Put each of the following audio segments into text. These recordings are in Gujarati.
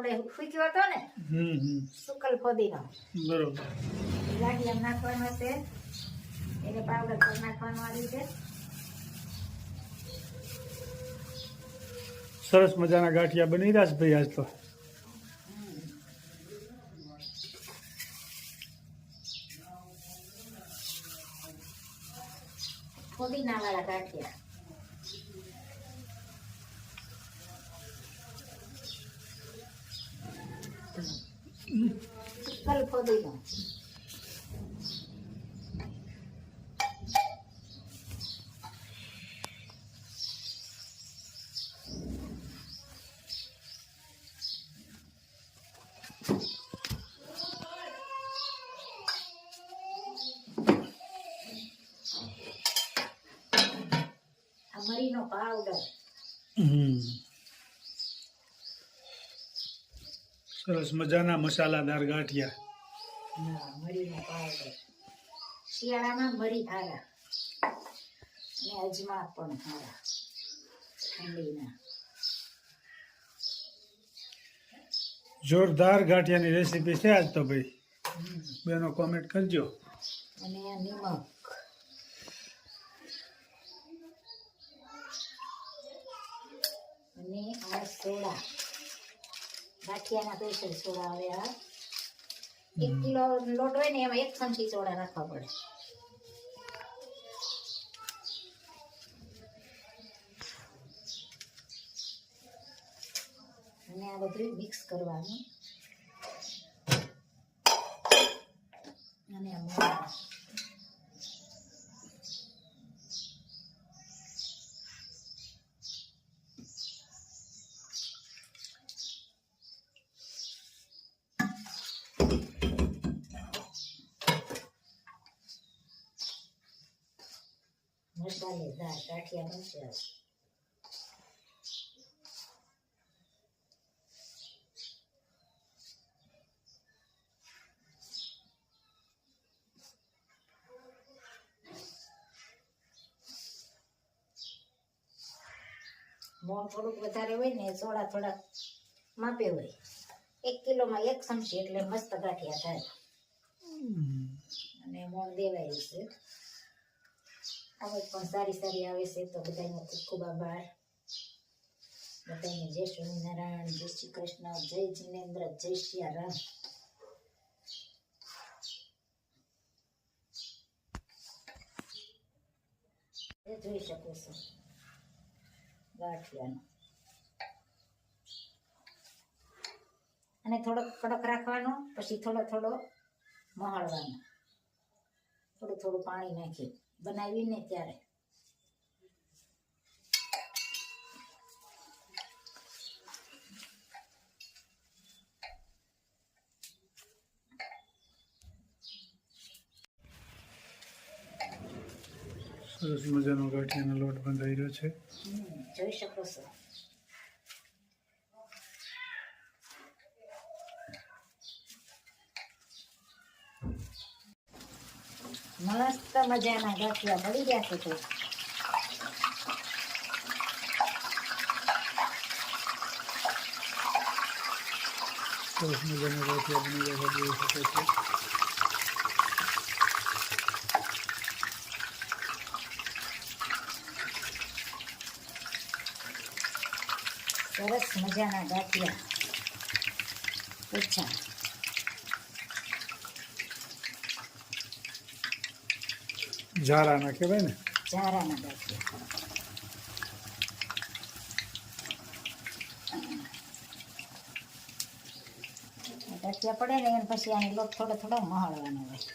આપણે ફૂક્યો હતો ને સુકલ ફોદીનો બરોબર ગાંઠિયા નાખવાનો છે એને પાવડર પર નાખવાનો આ રીતે સરસ મજાના ગાંઠિયા બની રહ્યા છે ભાઈ આજ તો ફોદીના વાળા ગાંઠિયા સુકલ ફોદીનો મરીનો પાવડર સરસ મજાના મસાલાદાર ગાંઠિયા મરીનો પાવડર શિયાળામાં મરી હારા અને અજમા પણ હારા ઠંડીના જોરદાર ગાંઠિયાની રેસીપી છે આજ તો ભાઈ બેનો કોમેન્ટ કરજો અને આ નિમક અને આ સોડા ગાંઠિયાના સ્પેશિયલ સોડા આવે આ 1 કિલો લોટ હોય ને એમાં 1 ચમચી સોડા નાખવા પડે અને આ બધું મિક્સ કરવાનું અને આ મસાલેદાર ગાંઠિયા બનશે મોણ થોડુંક વધારે હોય ને સોડા થોડાક માપે હોય 1 કિલોમાં 1 ચમચી એટલે મસ્ત ગાંઠિયા થાય અને મોણ દેવાય છે આવત પણ સારી આવે છે તો બધાનો ખૂબ ખૂબ આભાર બધાને જય સ્વામિનારાયણ જય શ્રી કૃષ્ણ જય જિનેન્દ્ર જય સિયારામ જોઈ શકો છો ગાંઠિયાનો અને થોડોક કડક રાખવાનો પછી થોડો મહાળવાનો થોડું પાણી નાખી બનાવીને ત્યારે સરસ મજાનો ગાંઠિયાનો લોટ બંધાઈ રહ્યો છે જોઈ શકો છો મસ્ત મજાના ગાંઠિયા મળી ગયા છે સરસ મજાના ગાંઠિયા બની રહ્યા જોઈ શકો છો સરસ મજાના ગાંઠિયા ઓછા ઝારાના કહેવાય ને ઝારાના ગાંઠિયા ગાંઠિયા પડે ને એને પછી આની લોટ થોડો મહાળવાનો હોય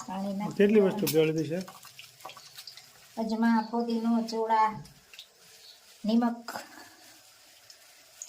પાણી કેટલી વસ્તુ ભેળવી છે અજમા ફોદીનો ચોળા નિમક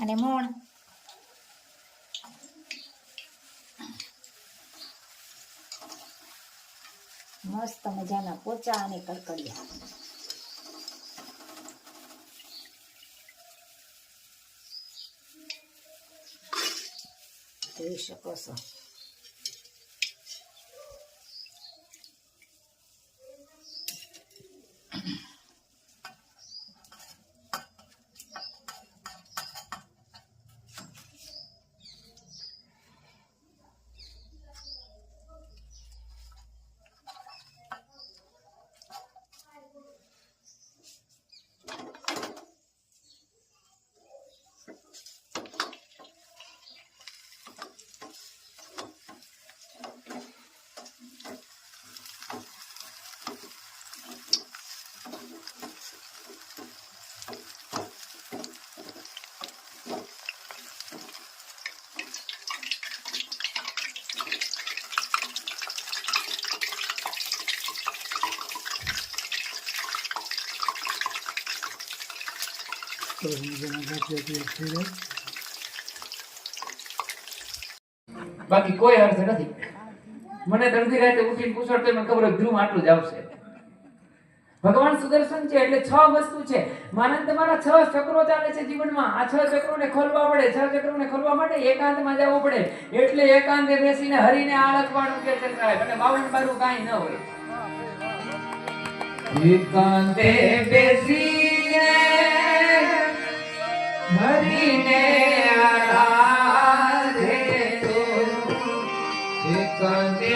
અને મોણ મસ્ત મજાના પોચા અને કડકડિયા જોઈ શકો છો સરસ મજાના ગાંઠિયા તૈયાર થઈ જાય. બાકી કોઈ અર્થ નથી. મને તો અડધી રાતે ઉઠીને પૂછો તો મને ખબર હોય ધ્રુવ આટલું જ આવશે. ભગવાન સુદર્શન છે એટલે 6 વસ્તુ છે. માનંદ તમારા 6 ચક્રો ચાલે છે જીવનમાં. આ 6 ચક્રોને ખોલવા પડે. 6 ચક્રોને ખોલવા માટે એકાંતમાં જવું પડે. એટલે એકાંતે બેસીને હરીને આળખવાનું કે થાય અને 52 બારું કાંઈ ન હોય. એકાંતે બેસીને હરીને આરાધે તો એકાંતે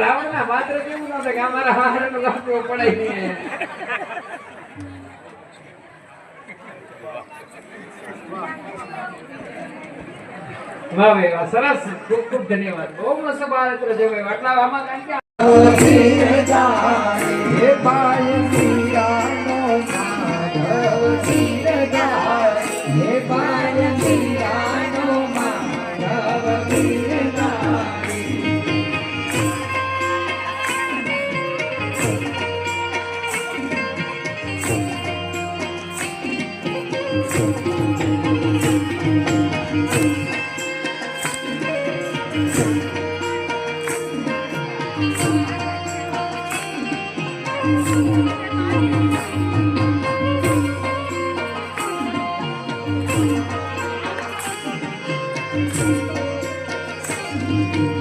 રાવણના માત્ર કેવું નતું કે અમારા હારાનો ગાંઠો પડાય નહીં. વાહ ભાઈ વાહ, સરસ. ખૂબ ખૂબ ધન્યવાદ. બહુ મસ્ત બાળક છે ભાઈ. આટલા આમાં કારણ કે Thank you.